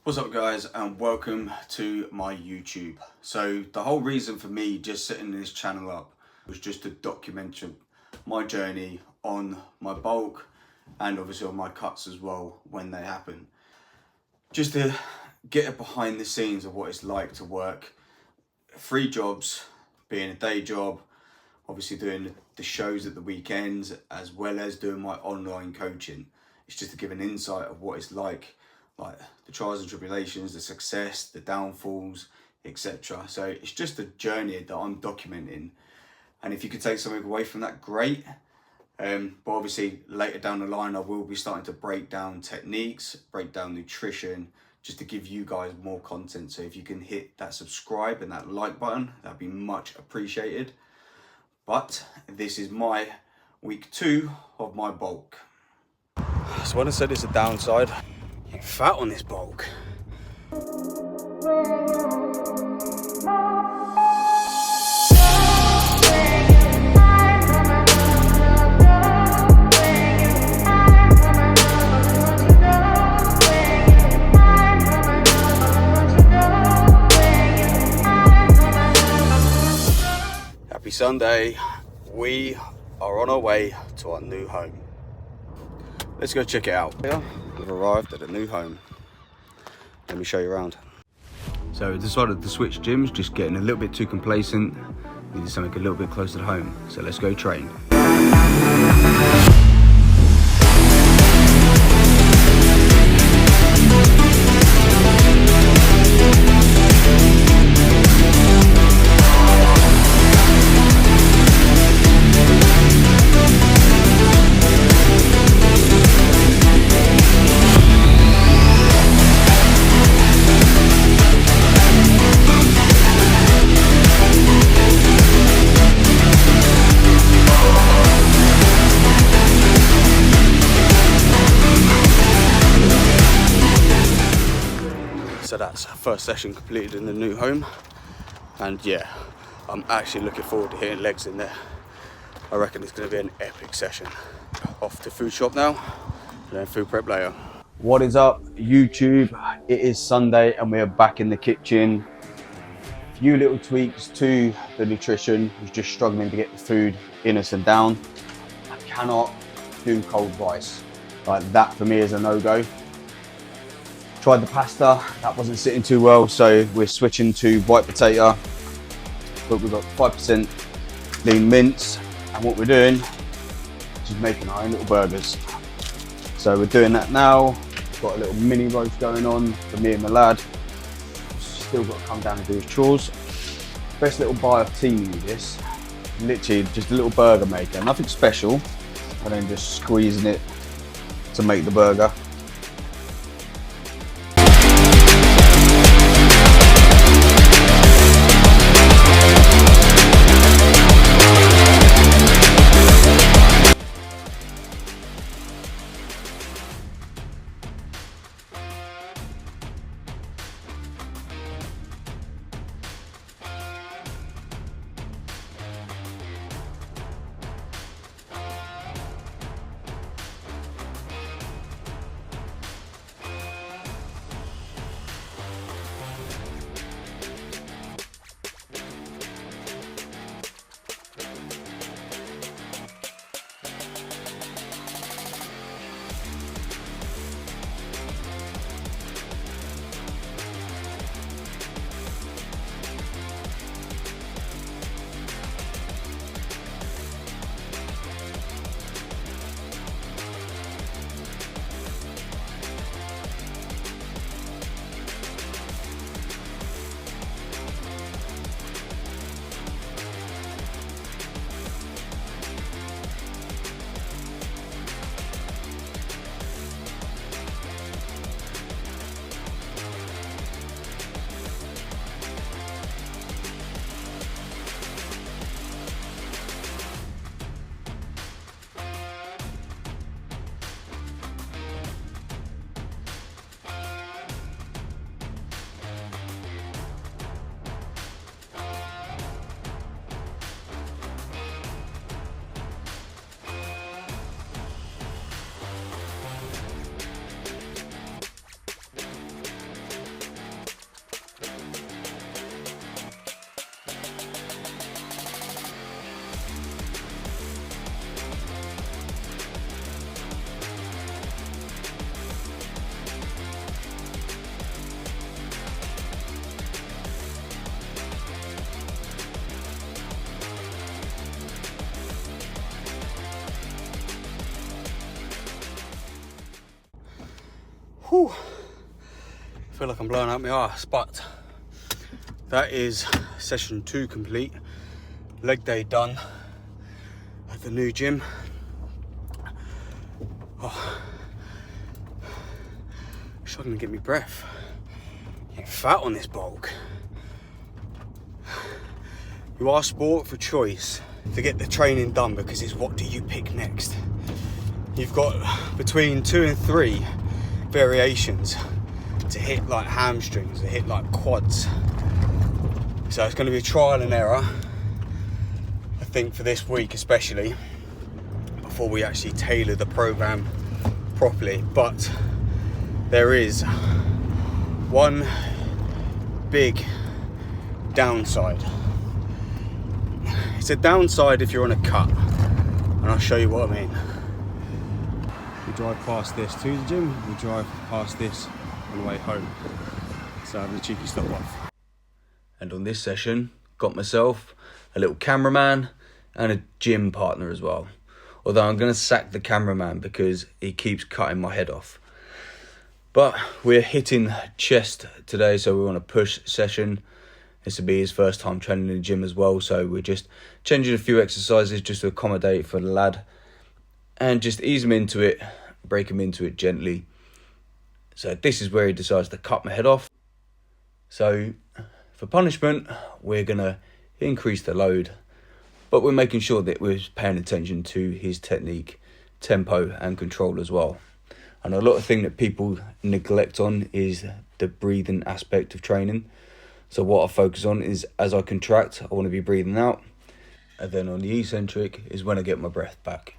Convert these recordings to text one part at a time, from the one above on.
What's up guys, and welcome to my YouTube. So the whole reason for me just setting this channel up was just to document my journey on my bulk and obviously on my cuts as well when they happen. Just to get a behind the scenes of what it's like to work 3 jobs, being a day job, obviously doing the shows at the weekends as well as doing my online coaching. It's just to give an insight of what it's like the trials and tribulations, the success, the downfalls, etc. So it's just a journey that I'm documenting, and if you could take something away from that, great. But obviously later down the line I will be starting to break down techniques, break down nutrition, just to give you guys more content. So if you can hit that subscribe and that like button, that'd be much appreciated. But this is my week 2 of my bulk. So when I said it's a downside, you're fat on this bulk. Happy Sunday. We are on our way to our new home. Let's go check it out. We've arrived at a new home. Let me show you around. So we decided to switch gyms, just getting a little bit too complacent. Needed something a little bit closer to home. So let's go train. So that's first session completed in the new home, and yeah, I'm actually looking forward to hitting legs in there. I reckon it's going to be an epic session. Off to food shop now, and then food prep later. What is up YouTube? It is Sunday and we are back in the kitchen. Few little tweaks to the nutrition. I was just struggling to get the food in us and down. I cannot do cold rice. Like that for me is a no-go. Tried the pasta, that wasn't sitting too well, so we're switching to white potato. But we've got 5% lean mince, and what we're doing is just making our own little burgers. So we're doing that now. Got a little mini roast going on for me and my lad. Still got to come down and do his chores. Best little buy of Team this. Literally just a little burger maker, nothing special, and then just squeezing it to make the burger. Whew. I feel like I'm blowing out my arse, but that is session 2 complete. Leg day done at the new gym. Oh, struggling to get me breath. Getting fat on this bulk. You are sport for choice to get the training done, because it's what do you pick next? You've got between 2 and 3 variations to hit like hamstrings, to hit like quads. So it's going to be a trial and error, I think, for this week especially, before we actually tailor the program properly. But there is one big downside. It's a downside if you're on a cut, and I'll show you what I mean. We drive past this to the gym, we drive past this on the way home. So I have a cheeky stop off. And on this session, got myself a little cameraman and a gym partner as well. Although I'm going to sack the cameraman because he keeps cutting my head off. But we're hitting chest today, so we're on a push session. This will be his first time training in the gym as well, so we're just changing a few exercises just to accommodate for the lad and just ease him into it, break him into it gently. So this is where he decides to cut my head off. So for punishment, we're going to increase the load, but we're making sure that we're paying attention to his technique, tempo and control as well. And a lot of thing that people neglect on is the breathing aspect of training. So what I focus on is, as I contract, I want to be breathing out. And then on the eccentric is when I get my breath back.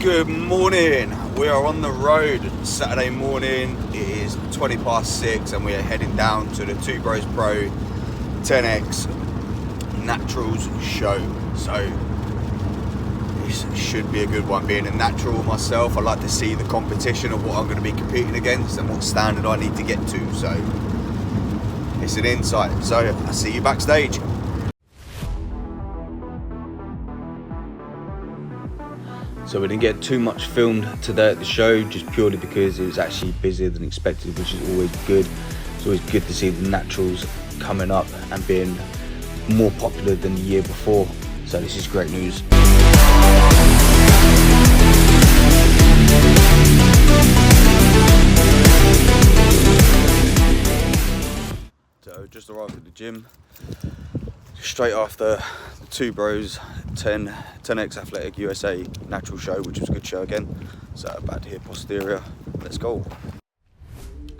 Good morning, we are on the road Saturday morning. It is 6:20 and we are heading down to the Two Bros Pro 10X Naturals show. So this should be a good one. Being a natural myself, I like to see the competition of what I'm going to be competing against and what standard I need to get to. So it's an insight. So I'll see you backstage. So we didn't get too much filmed today at the show, just purely because it was actually busier than expected, which is always good. It's always good to see the naturals coming up and being more popular than the year before. So this is great news. So just arrived at the gym, straight after the Two Bros 10X Athletic USA Natural show, which was a good show again. So back to here posterior, let's go.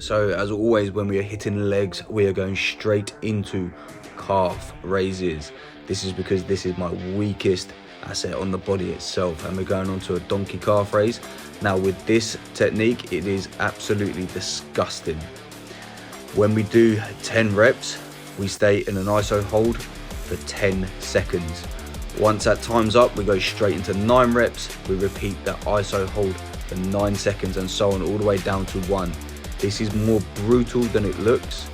So as always, when we are hitting legs, we are going straight into calf raises. This is because this is my weakest asset on the body itself, and we're going on to a donkey calf raise. Now with this technique, it is absolutely disgusting. When we do 10 reps, we stay in an iso hold for 10 seconds. Once that time's up, we go straight into 9 reps. We repeat that iso hold for 9 seconds and so on, all the way down to 1. This is more brutal than it looks,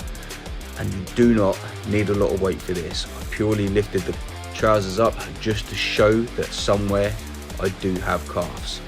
and you do not need a lot of weight for this. I purely lifted the trousers up just to show that somewhere I do have calves.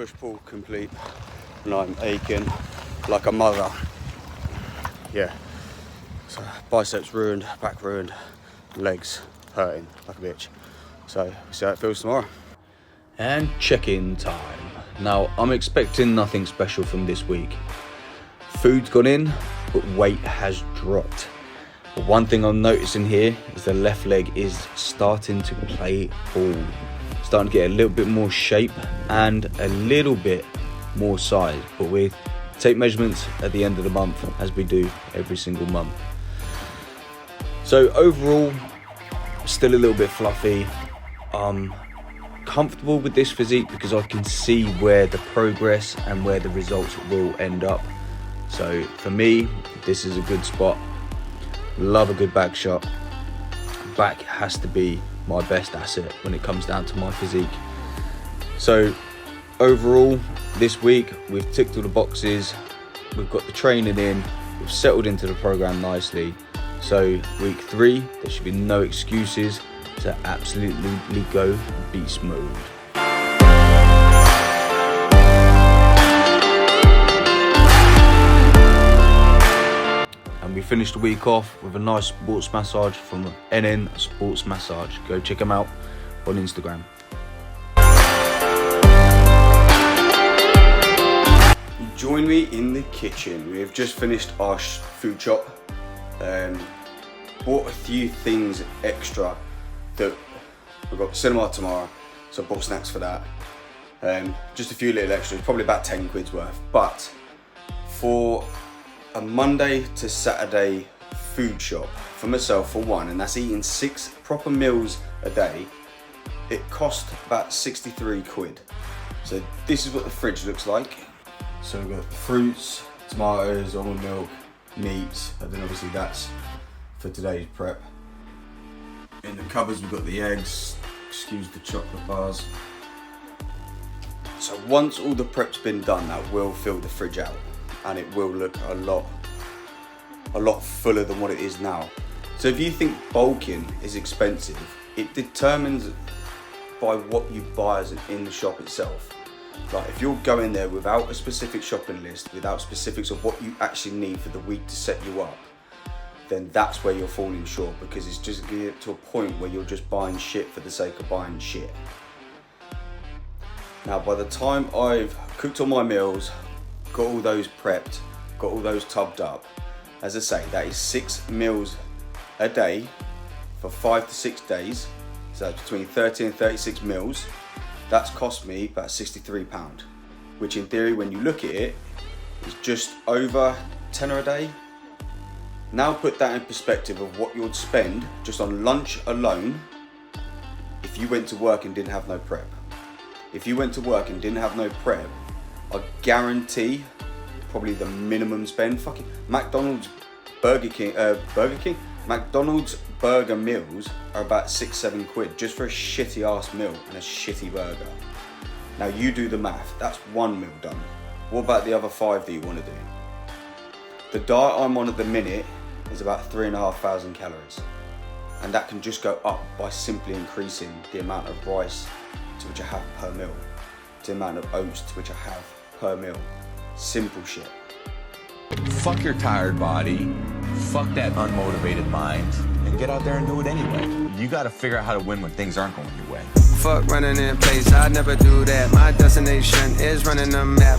push pull complete, and I'm aching like a mother. Yeah, so biceps ruined, back ruined, legs hurting like a bitch. So we'll see how it feels tomorrow. And check-in time. Now, I'm expecting nothing special from this week. Food's gone in, but weight has dropped. But one thing I'm noticing here is the left leg is starting to play ball. Starting to get a little bit more shape and a little bit more size. But we take measurements at the end of the month, as we do every single month. So overall, still a little bit fluffy. Comfortable with this physique because I can see where the progress and where the results will end up. So for me, this is a good spot. Love a good back shot. Back has to be my best asset when it comes down to my physique. So overall, this week we've ticked all the boxes. We've got the training in. We've settled into the program nicely. So week 3, there should be no excuses to absolutely go beast mode. And we finished the week off with a nice sports massage from NN Sports Massage. Go check them out on Instagram. Join me in the kitchen. We have just finished our food shop. Bought a few things extra. That we've got cinema tomorrow, so I bought snacks for that. Just a few little extras, probably about 10 quid's worth. But for a Monday to Saturday food shop for myself for one, and that's eating 6 proper meals a day, it cost about 63 quid. So this is what the fridge looks like. So we've got fruits, tomatoes, almond milk, meats, and then obviously that's for today's prep. In the cupboards we've got the eggs, excuse the chocolate bars. So once all the prep's been done, that will fill the fridge out and it will look a lot fuller than what it is now. So if you think bulking is expensive, it determines by what you buy in the shop itself. Like if you're going there without a specific shopping list, without specifics of what you actually need for the week to set you up, then that's where you're falling short, because it's just getting to a point where you're just buying shit for the sake of buying shit. Now, by the time I've cooked all my meals, got all those prepped, got all those tubbed up, as I say, that is 6 meals a day for 5 to 6 days. So that's between 30 and 36 meals. That's cost me about £63, which in theory, when you look at it, is just over £10 a day. Now put that in perspective of what you'd spend just on lunch alone if you went to work and didn't have no prep. If you went to work and didn't have no prep, I guarantee probably the minimum spend, fucking McDonald's, McDonald's burger meals are about 6-7 quid just for a shitty ass meal and a shitty burger. Now you do the math, that's 1 meal done. What about the other 5 that you want to do? The diet I'm on at the minute is about 3,500 calories, and that can just go up by simply increasing the amount of rice to which I have per meal, to the amount of oats to which I have per meal. Simple shit. Fuck your tired body, fuck that unmotivated mind, and get out there and do it anyway. You gotta figure out how to win when things aren't going your way. Fuck running in place, I'd never do that. My destination is running the map.